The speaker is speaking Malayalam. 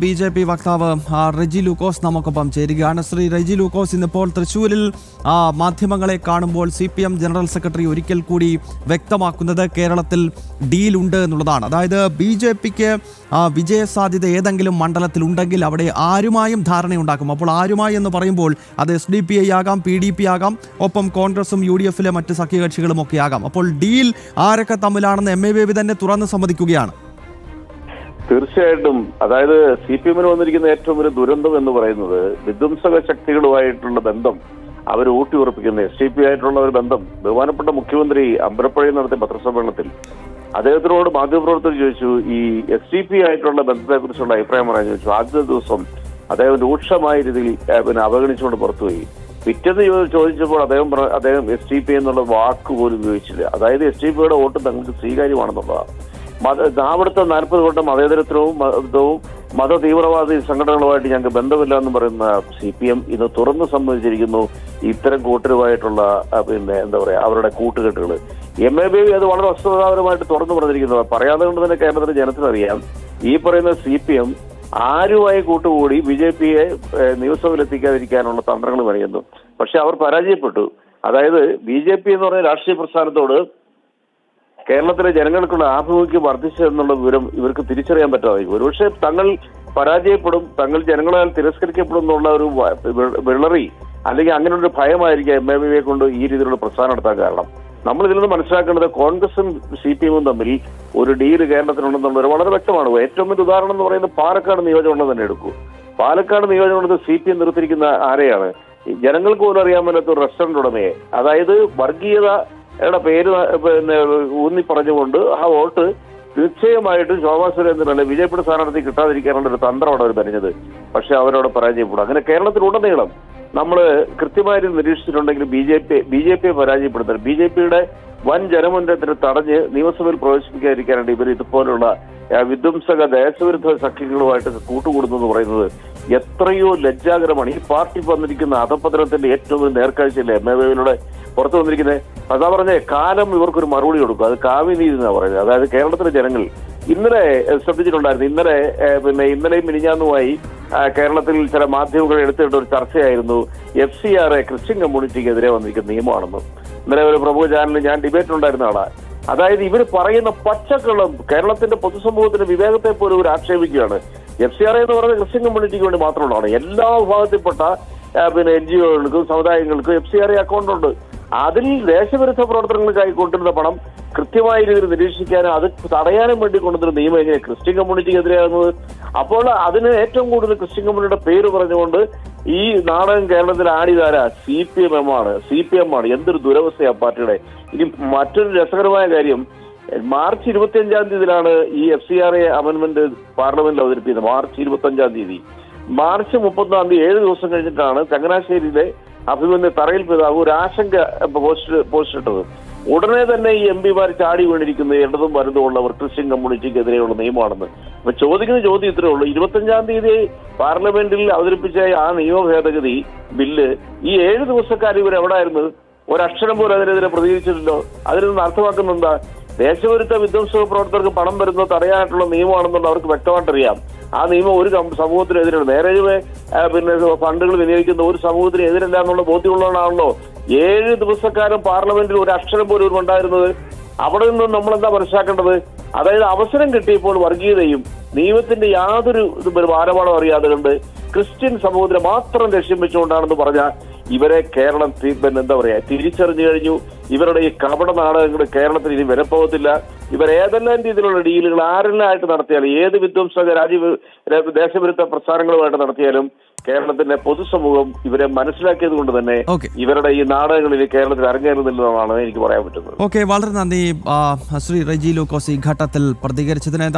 BJP വക്താവ് റെജി ലൂക്കോസ് നമുക്കൊപ്പം ചേരുകയാണ്. ശ്രീ റെജി ലൂക്കോസ്, ഇന്നിപ്പോൾ തൃശ്ശൂരിൽ മാധ്യമങ്ങളെ കാണുമ്പോൾ CPM ജനറൽ സെക്രട്ടറി ഒരിക്കൽ കൂടി വ്യക്തമാക്കുന്നത് കേരളത്തിൽ ഡീലുണ്ട് എന്നുള്ളതാണ്. അതായത് BJPക്ക് വിജയസാധ്യത ഏതെങ്കിലും മണ്ഡലത്തിലുണ്ടെങ്കിൽ അവിടെ ആരുമായും ധാരണയുണ്ടാക്കും. അപ്പോൾ ആരുമായി എന്ന് പറയുമ്പോൾ അത് SDPI ആകാം, PDP ആകാം, ഒപ്പം കോൺഗ്രസും UDF-ലെ മറ്റ് സഖ്യകക്ഷികളും ഒക്കെ ആകാം. അപ്പോൾ ഡീൽ ആരൊക്കെ തമ്മിലാണെന്ന് MA ബേബി തന്നെ തുറന്ന് സമ്മതിക്കുകയാണ്. തീർച്ചയായിട്ടും. അതായത് CPM-ന് വന്നിരിക്കുന്ന ഏറ്റവും വലിയ ദുരന്തം എന്ന് പറയുന്നത് വിധ്വംസക ശക്തികളുമായിട്ടുള്ള ബന്ധം അവർ ഊട്ടിയുറപ്പിക്കുന്ന SDPI ആയിട്ടുള്ള ഒരു ബന്ധം. ബഹുമാനപ്പെട്ട മുഖ്യമന്ത്രി അമ്പലപ്പുഴയിൽ നടത്തിയ പത്രസമ്മേളനത്തിൽ അദ്ദേഹത്തിനോട് മാധ്യമപ്രവർത്തകർ ചോദിച്ചു, ഈ SDPI ആയിട്ടുള്ള ബന്ധത്തെക്കുറിച്ചുള്ള അഭിപ്രായം പറയാൻ ചോദിച്ചു. ആദ്യത്തെ ദിവസം അദ്ദേഹം രൂക്ഷമായ രീതിയിൽ അവഗണിച്ചുകൊണ്ട് പുറത്തുപോയി. പിറ്റേന്ന് ചോദിച്ചപ്പോൾ അദ്ദേഹം SDPI എന്നുള്ള വാക്ക് പോലും ഉപയോഗിച്ചില്ല. അതായത് SDPIയുടെ വോട്ട് തങ്ങൾക്ക് സ്വീകാര്യമാണെന്നുള്ളതാണ്. അവിടുത്തെ 40 വട്ടം മതേതരത്വവും മത തീവ്രവാദി സംഘടനകളുമായിട്ട് ഞങ്ങൾക്ക് ബന്ധമില്ല എന്ന് പറയുന്ന CPM ഇന്ന് തുറന്നു സമ്മതിച്ചിരിക്കുന്നു ഇത്തരം കൂട്ടരുമായിട്ടുള്ള അവരുടെ കൂട്ടുകെട്ടുകൾ. MA ബേബി അത് വളരെ വസ്തുതാപരമായിട്ട് തുറന്നു പറഞ്ഞിരിക്കുന്നത്. പറയാതെ കൊണ്ട് തന്നെ കേരളത്തിലെ ജനത്തിനറിയാം ഈ പറയുന്ന CPM ആരുമായി കൂട്ടുകൂടി BJP-യെ നിയമസഭയിലെത്തിക്കാതിരിക്കാനുള്ള തന്ത്രങ്ങൾ പണിയുന്നു. പക്ഷെ അവർ പരാജയപ്പെട്ടു. അതായത് BJP എന്ന് പറയുന്ന രാഷ്ട്രീയ പ്രസ്ഥാനത്തോട് കേരളത്തിലെ ജനങ്ങൾക്കുള്ള ആഭിമുഖ്യം വർദ്ധിച്ചതെന്നുള്ള വിവരം ഇവർക്ക് തിരിച്ചറിയാൻ പറ്റാതായിരിക്കും. ഒരുപക്ഷെ തങ്ങൾ പരാജയപ്പെടും, തങ്ങൾ ജനങ്ങളാൽ തിരസ്കരിക്കപ്പെടും എന്നുള്ള ഒരു വിളറി അല്ലെങ്കിൽ അങ്ങനെ ഒരു ഭയമായിരിക്കും MA ബേബിയെ കൊണ്ട് ഈ രീതിയിലുള്ള പ്രസ്ഥാനം നടത്താൻ കാരണം. നമ്മൾ ഇതിൽ നിന്ന് മനസ്സിലാക്കേണ്ടത് കോൺഗ്രസും CPM-ഉം തമ്മിൽ ഒരു ഡീല് കേരളത്തിലുണ്ടെന്നുള്ളത് വളരെ വ്യക്തമാണ്. ഏറ്റവും വലിയ ഉദാഹരണം എന്ന് പറയുന്നത് പാലക്കാട് നിയോജകമണ്ഡലം തന്നെ എടുക്കൂ. പാലക്കാട് നിയോജകമണ്ഡലത്തിൽ CPM നിർത്തിയിരിക്കുന്ന ആരെയാണ്? ജനങ്ങൾക്ക് പോലും അറിയാൻ പറ്റാത്ത ഒരു റെസ്റ്റോറന്റ് ഉടമയെ, അതായത് വർഗീയതയുടെ പേര് ഊന്നി പറഞ്ഞുകൊണ്ട് ആ വോട്ട് നിശ്ചയമായിട്ട് ശോഭാ സുരേന്ദ്രനല്ലേ BJP-യുടെ സ്ഥാനാർത്ഥി കിട്ടാതിരിക്കാനുള്ള ഒരു തന്ത്രമാണ് അവർ പറഞ്ഞത്. പക്ഷെ അവരോട് പരാജയപ്പെടും. അങ്ങനെ കേരളത്തിലുടനീളം നമ്മൾ കൃത്യമായി നിരീക്ഷിച്ചിട്ടുണ്ടെങ്കിൽ BJP പരാജയപ്പെടുത്തുന്നത് BJP-യുടെ വൻ ജനമുന്നേറ്റത്തിന് തടഞ്ഞ് നിയമസഭയിൽ പ്രവേശിപ്പിക്കാതിരിക്കാനായിട്ട് ഇവർ ഇതുപോലുള്ള വിധ്വംസക ദേശവിരുദ്ധ സഖ്യങ്ങളുമായിട്ട് കൂട്ടുകൂടുന്നു എന്ന് പറയുന്നത് എത്രയോ ലജ്ജാകരമാണ്. ഈ പാർട്ടി വന്നിരിക്കുന്ന അധപതനത്തിന്റെ ഏറ്റവും നേർക്കാഴ്ചയില്ലേ MA ബേബിയിലൂടെ പുറത്തു വന്നിരിക്കുന്നത്. അതാ പറഞ്ഞേ, കാലം ഇവർക്കൊരു മറുപടി കൊടുക്കും. അത് കാവ്യനീതി എന്നാണ് പറയുന്നത്. അതായത് കേരളത്തിലെ ജനങ്ങൾ ഇന്നലെ ശ്രദ്ധിച്ചിട്ടുണ്ടായിരുന്നു. ഇന്നലെയും മിനിഞ്ഞാന്നുമായി കേരളത്തിൽ ചില മാധ്യമങ്ങൾ എടുത്തിട്ട ഒരു ചർച്ചയായിരുന്നു FCRA ക്രിസ്ത്യൻ കമ്മ്യൂണിറ്റിക്കെതിരെ വന്നിരിക്കുന്ന നിയമമാണെന്ന്. ഇന്നലെ ഒരു പ്രമുഖ ചാനലിൽ ഞാൻ ഡിബേറ്റ് ഉണ്ടായിരുന്ന ആളാണ്. അതായത് ഇവർ പറയുന്ന പച്ചക്കള്ളം കേരളത്തിന്റെ പൊതുസമൂഹത്തിന്റെ വിവേകത്തെ പോലും ഇവർ ആക്ഷേപിക്കുകയാണ്. FCRA എന്ന് പറയുന്നത് ക്രിസ്ത്യൻ കമ്മ്യൂണിറ്റിക്ക് വേണ്ടി മാത്രമുള്ളതാണ്. എല്ലാ വിഭാഗത്തിൽപ്പെട്ട NGO-കൾക്കും സമുദായങ്ങൾക്കും FCRA അക്കൗണ്ട് ഉണ്ട്. അതിൽ ദേശവിരുദ്ധ പ്രവർത്തനങ്ങൾക്കായി കൊണ്ടുവരുന്ന പണം കൃത്യമായ രീതിയിൽ നിരീക്ഷിക്കാനും അത് തടയാനും വേണ്ടി കൊണ്ടുവരുന്ന നിയമം എങ്ങനെ ക്രിസ്ത്യൻ കമ്മ്യൂണിറ്റിക്കെതിരെയാകുന്നത്? അപ്പോൾ അതിന് ഏറ്റവും കൂടുതൽ ക്രിസ്ത്യൻ കമ്മ്യൂണിറ്റിയുടെ പേര് പറഞ്ഞുകൊണ്ട് ഈ നാടകം കേരളത്തിൽ ആടിതാര CPM ആണ്. എന്തൊരു ദുരവസ്ഥയാ പാർട്ടിയുടെ. ഇനി മറ്റൊരു രസകരമായ കാര്യം, മാർച്ച് 25-ാം തീയതിയിലാണ് ഈ FCRA അമെന്റ്മെന്റ് പാർലമെന്റിൽ അവതരിപ്പിക്കുന്നത്. മാർച്ച് 25-ാം തീയതി. മാർച്ച് 30-ാം തീയതി 7 ദിവസം കഴിഞ്ഞിട്ടാണ് ചങ്ങനാശ്ശേരിയിലെ അഭിമന്യ തറയിൽ പിതാവ് ഒരു ആശങ്ക പോസ്റ്റ് ഇട്ടത്. ഉടനെ തന്നെ ഈ MP-മാർ ചാടി വീണിരിക്കുന്നത് ഇടതും വലതും ഉള്ളവർ ക്രിസ്ത്യൻ കമ്മ്യൂണിറ്റിക്കെതിരെയുള്ള നിയമമാണെന്ന്. അപ്പൊ ചോദിക്കുന്ന ചോദ്യം ഇത്രയേ ഉള്ളൂ. 25-ാം തീയതി പാർലമെന്റിൽ അവതരിപ്പിച്ച ആ നിയമ ഭേദഗതി ബില്ല് ഈ 7 ദിവസക്കാർ ഇവർ എവിടെയായിരുന്നു? ഒരക്ഷരം പോലും അതിനെതിരെ പ്രതികരിച്ചിട്ടില്ലോ. അതിൽ നിന്ന് അർത്ഥമാക്കുന്ന എന്താ? ദേശവിരുദ്ധ വിധ്വംസക പ്രവർത്തകർക്ക് പണം വരുന്നത് തടയാനായിട്ടുള്ള നിയമമാണെന്നുള്ള അവർക്ക് വ്യക്തമായിട്ടറിയാം. ആ നിയമം ഒരു സമൂഹത്തിനെതിരാണ്. നേരെ ഫണ്ടുകൾ വിനിയോഗിക്കുന്ന ഒരു സമൂഹത്തിന് എതിരല്ല എന്നുള്ള ബോധ്യമുള്ളതാണല്ലോ 7 ദിവസക്കാലം പാർലമെന്റിൽ ഒരു അക്ഷരം പോലും ഉണ്ടായിരുന്നത്. അവിടെ നിന്നും നമ്മളെന്താ മനസ്സിലാക്കേണ്ടത്? അതായത് അവസരം കിട്ടിയപ്പോൾ വർഗീയതയും നിയമത്തിന്റെ യാതൊരു ഭാരപാടം അറിയാതെ കണ്ട് ക്രിസ്ത്യൻ സമൂഹത്തിനെ മാത്രം ലക്ഷ്യം വെച്ചുകൊണ്ടാണെന്ന് പറഞ്ഞാൽ ഇവരെ കേരളം തിരിച്ചറിഞ്ഞു കഴിഞ്ഞു. ഇവരുടെ ഈ കപട നാടകങ്ങൾ കേരളത്തിൽ ഇനി വിലപ്പോകത്തില്ല. ഇവർ ഏതെല്ലാം രീതിയിലുള്ള ഡീലുകൾ ആരെല്ലാം ആയിട്ട് നടത്തിയാലും, ഏത് വിധ്വംസക ദേശവിരുദ്ധ പ്രസ്ഥാനങ്ങളുമായിട്ട് നടത്തിയാലും കേരളത്തിന്റെ പൊതുസമൂഹം ഇവരെ മനസ്സിലാക്കിയത് കൊണ്ട് തന്നെ ഇവരുടെ ഈ നാടകങ്ങളിൽ കേരളത്തിൽ അരങ്ങേറുന്നില്ലെന്നാണ് എനിക്ക് പറയാൻ പറ്റുന്നത്. വളരെ നന്ദി ശ്രീ റെജി ലൂക്കോസ് ഈ ഘട്ടത്തിൽ പ്രതികരിച്ചതിന്.